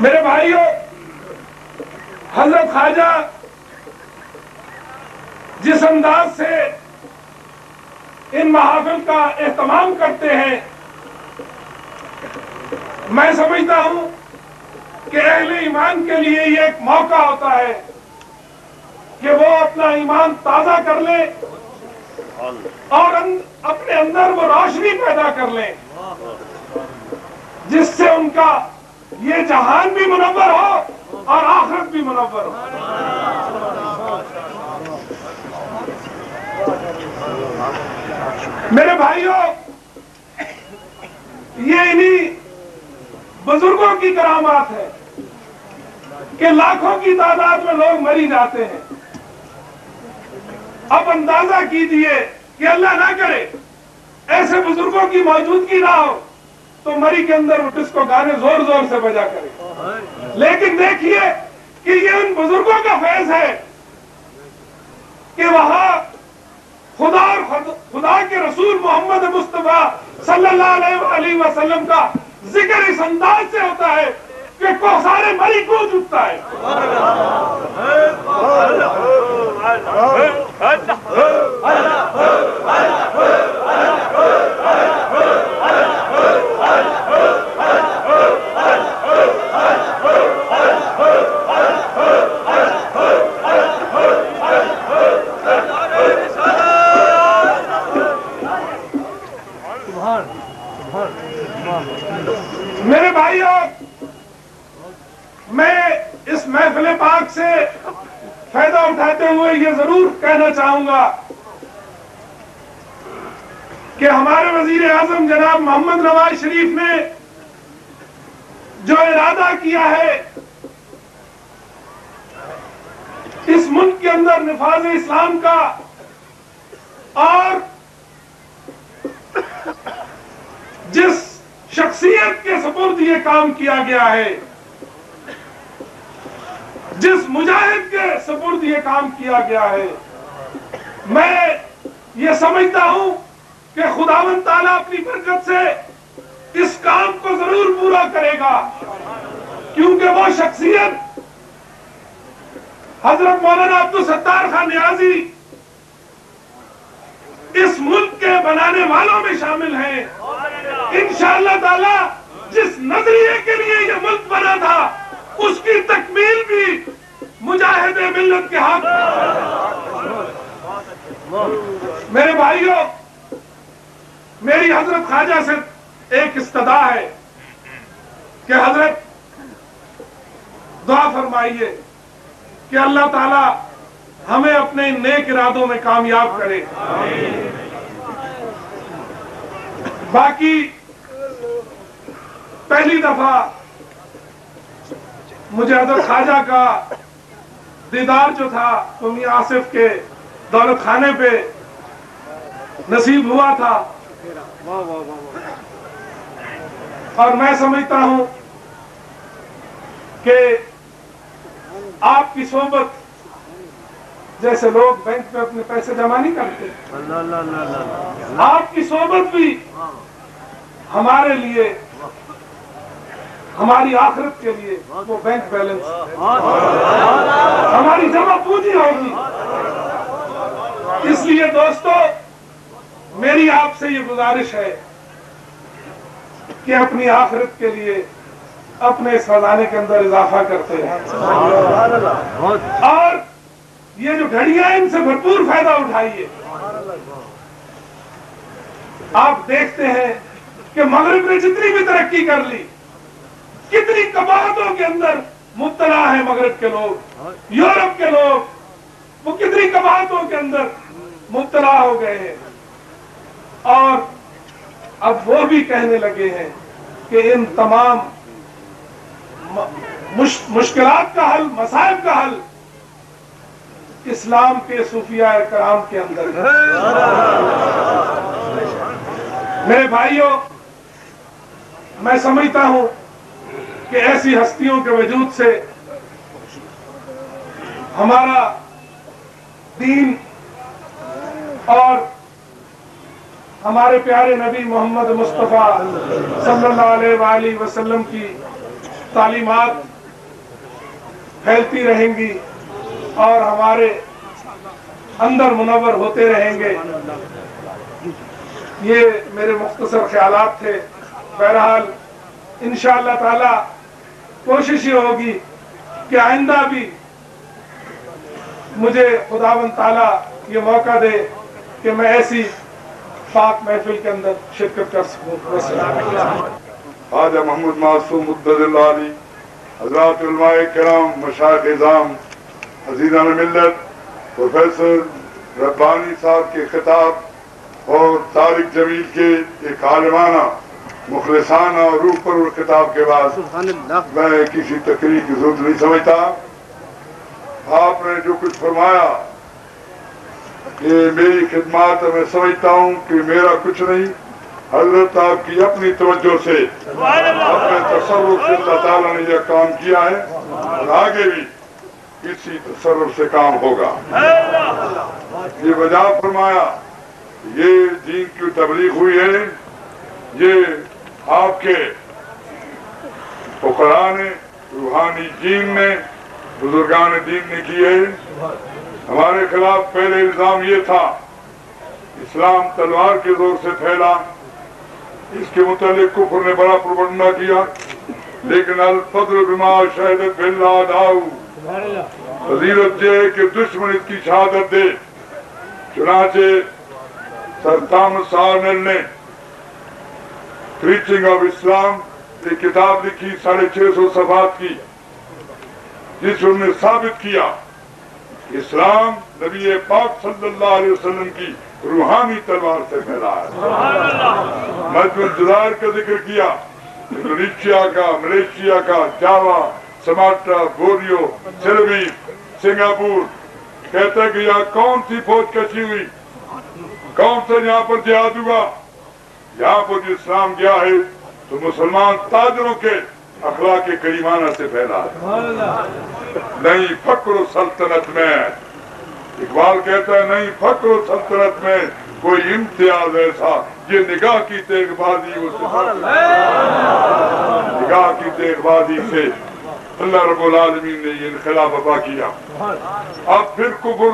میرے بھائیوں، حضرت خواجہ جس انداز سے ان محافل کا اہتمام کرتے ہیں، میں سمجھتا ہوں کہ اہل ایمان کے لیے یہ ایک موقع ہوتا ہے کہ وہ اپنا ایمان تازہ کر لیں اور اپنے اندر وہ روشنی پیدا کر لیں جس سے ان کا یہ جہان بھی منور ہو اور آخرت بھی منور ہو۔ میرے بھائیوں، یہ انہی بزرگوں کی کرامات ہے کہ لاکھوں کی تعداد میں لوگ مری جاتے ہیں۔ اب اندازہ کیجئے کہ اللہ نہ کرے ایسے بزرگوں کی موجودگی نہ ہو تو مری کے اندر وہ ڈسکو گانے زور زور سے بجا کرے، لیکن دیکھیے کہ یہ ان بزرگوں کا فیض ہے کہ وہاں خدا اور خدا کے رسول محمد مصطفیٰ صلی اللہ علیہ وسلم کا ذکر اس انداز سے ہوتا ہے کہ کوثر مری گونج اٹھتا ہے۔ میرے بھائیوں، میں اس محفل پاک سے فائدہ اٹھاتے ہوئے یہ ضرور کہنا چاہوں گا کہ ہمارے وزیر اعظم جناب محمد نواز شریف نے جو ارادہ کیا ہے اس ملک کے اندر نفاذ اسلام کا اور جس شخصیت کے سپرد یہ کام کیا گیا ہے، جس مجاہد کے سپرد یہ کام کیا گیا ہے، میں یہ سمجھتا ہوں کہ خداوند تعالیٰ اپنی برکت سے اس کام کو ضرور پورا کرے گا، کیونکہ وہ شخصیت حضرت مولانا عبدالستار خان نیازی اس ملک کے بنانے والوں میں شامل ہیں۔ انشاءاللہ تعالی جس نظریے کے لیے یہ ملک بنا تھا اس کی تکمیل بھی مجاہد ملت کے ہاتھ میں۔ میرے بھائیوں، میری حضرت خواجہ سے ایک استدعا ہے کہ حضرت دعا فرمائیے کہ اللہ تعالی ہمیں اپنے نیک ارادوں میں کامیاب کرے۔ باقی پہلی دفعہ مجھے حضرت خواجہ کا دیدار جو تھا تو میاں آصف کے دولت خانے پہ نصیب ہوا تھا، اور میں سمجھتا ہوں کہ آپ کی صحبت جیسے لوگ بینک میں اپنے پیسے جمع نہیں کرتے، آپ کی صحبت بھی ہمارے لیے، ہماری آخرت کے لیے وہ بینک بیلنس ہماری جمع پونجی ہوگی۔ اس لیے دوستو، میری آپ سے یہ گزارش ہے کہ اپنی آخرت کے لیے اپنے اس خزانے کے اندر اضافہ کرتے ہیں، اور یہ جو گھڑیاں ان سے بھرپور فائدہ اٹھائیے۔ آپ دیکھتے ہیں کہ مغرب نے جتنی بھی ترقی کر لی، کتنی قباحتوں کے اندر مبتلا ہیں مغرب کے لوگ، یورپ کے لوگ، وہ کتنی قباحتوں کے اندر مبتلا ہو گئے ہیں، اور اب وہ بھی کہنے لگے ہیں کہ ان تمام مشکلات کا حل، مسائل کا حل اسلام کے صوفیاء کرام کے اندر ہے۔ میرے بھائیوں، میں سمجھتا ہوں کہ ایسی ہستیوں کے وجود سے ہمارا دین اور हमारे प्यारे नबी मोहम्मद मुस्तफ़ा सल्लल्लाहु अलैहि वसल्लम की तालीमात फैलती रहेंगी और हमारे अंदर मुनव्वर होते रहेंगे। ये मेरे मुख्तसर ख्यालात थे। बहरहाल इंशाअल्लाह ताला कोशिश ये होगी कि आइंदा भी मुझे खुदावंद ताला ये मौका दे कि मैं ऐसी पाक महफिल के अंदर शिरकत कर सकूं। ख्वाजा मोहम्मद मासूम मुद्ददिल्लाह अली, हज़रात उलमाए किराम, मशाइख इज़ाम, अज़ीज़ान मिल्लत, प्रोफेसर रब्बानी साहब के खिताब और तारिक जमील के एक आलिमाना मुखलिसाना और रूह पर खिताब के बाद मैं किसी तकरीर की जरूरत नहीं समझता। आपने जो कुछ फरमाया ये मेरी खिदमत मैं समझता हूँ कि मेरा कुछ नहीं, हजरत आपकी अपनी तवज्जो से अपने तसर्रुफ से अल्लाह ताला ने यह काम किया है और आगे भी इसी तसर्रुफ से काम होगा। ये वजह फरमाया ये दीन की तबलीग हुई है, ये आपके फुकरा ने, रूहानी दीन ने, बुजुर्गान दीन ने की है। हमारे खिलाफ पहले इल्जाम ये था इस्लाम तलवार के जोर से फैला, इसके मुतालिक कुफर ने बड़ा प्रोपगंडा किया, लेकिन अल फद्ल बिमा शहदत बिल्लाह दाऊ, फजीलत ये है कि दुश्मन इसकी शहादत दे। चुनाचे सर थॉमस आर्नल्ड ने प्रीचिंग ऑफ इस्लाम एक किताब लिखी 650 सफात की, जिसमें उन्होंने साबित किया इस्लाम नबी पाक सल्लल्लाहु अलैहि वसल्लम की रूहानी तलवार से फैला है। मजबूत जुदार का जिक्र किया, इंडोनेशिया का, मलेशिया का, जावा, समाट्रा, बोरियो, सिलवी, सिंगापुर, कहता है कि यहाँ कौन सी फौज कशी हुई, कौन सा यहाँ पर जिहाद हुआ। यहाँ पर जो इस्लाम गया है तो मुसलमान ताजरों के अखलाक के करीमाना से फैला है। नहीं फक्र सल्तनत में, इकबाल कहता है नहीं फक्र सल्तनत में कोई इम्तियाज ऐसा, ये निगाह की तेगबाजी निगाह की तेगबाजी से अल्लाह रब्बुल आलमीन ने ये इनकलाब बर्पा किया। अब फिर कुफर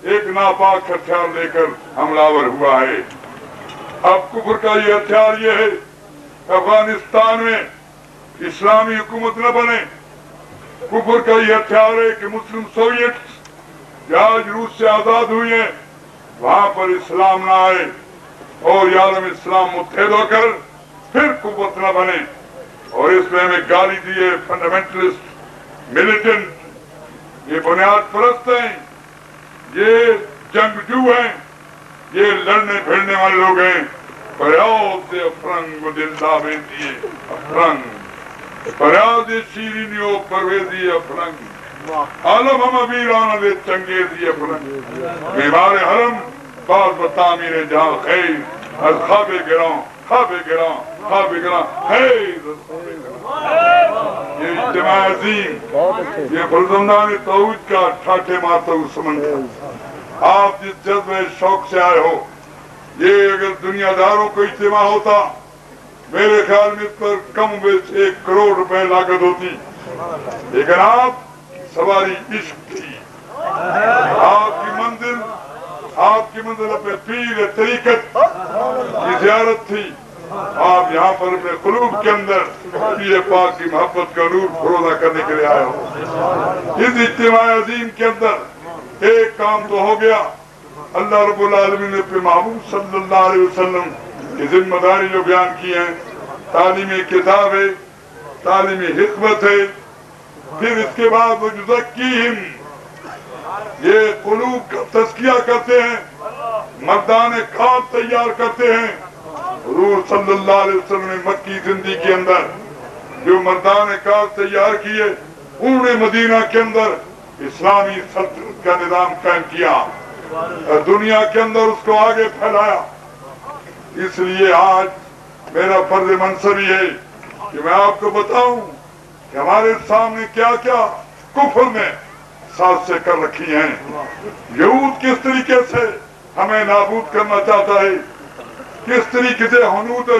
एक नापाक हथियार लेकर हमलावर हुआ है। अब कुफर का ये हथियार ये है अफगानिस्तान में इस्लामी हुकूमत न बने। कुफर का ये हथियार है कि मुस्लिम सोवियत आज रूस से आजाद हुई है वहां पर इस्लाम न आए और आलम इस्लाम मुत्तहिद होकर फिर कुफर न बने। और इसमें हमें गाली दी है फंडामेंटलिस्ट, मिलिटेंट, ये बुनियाद परस्त हैं, ये जंगजू हैं, ये लड़ने भिड़ने वाले लोग हैं। फरियाद अफरंग दिल्ला बेंदिए अफरंग, फरियाद शीरीनियो परवेजी अफरंग, आलम हम अमीराना दे चंगेजी अफरंग, बीमार हरम बाल बतामीर जहाँ खैर अज खाबे गिरां खाबे गिरां खाबे गिरां खैर। ये इज्तिमा अज़ीम, ये फर्जंदान तौहीद का ठाठे मारता हुआ समंदर। आप जिस जज्बे शौक से आए हो, ये अगर दुनियादारों को इज्तिमा होता मेरे ख्याल में इस पर कम बेश 1 करोड़ रुपए लागत होती, लेकिन आप सवारी इश्क थी, आपकी मंजिल अपने पीर तरीकत की ज़ियारत थी। आप यहाँ पर अपने कुलूब के अंदर पीर पाक की मोहब्बत का नूर फरोजा करने के लिए आए हो। इस इज्तिमा अज़ीम के अंदर एक काम तो हो गया, अल्लाह रब्बुल आलमीन ने अपने महबूब सल्लल्लाहु अलैहि वसल्लम की जिम्मेदारी जो बयान की है, तालीमी किताब है, तालीमी हिकमत है। फिर इसके बाद वो युज़क्कीहिम, ये कुलूब का तज़किया करते हैं, मर्दाने खाब तैयार करते हैं। हुज़ूर सल्लल्लाहु अलैहि वसल्लम ने मक्की जिंदगी के अंदर जो मर्दाने खाब तैयार किए, उन्होंने मदीना के अंदर इस्लामी सल्तनत का निजाम कायम किया, दुनिया के अंदर उसको आगे फैलाया। इसलिए आज मेरा फर्ज मनसबी है कि मैं आपको बताऊं कि हमारे सामने क्या क्या कुफर ने साजिशें कर रखी हैं। यहूद किस तरीके से ہمیں نابود کرنا چاہتا ہے. کس طریقے سے حنود اور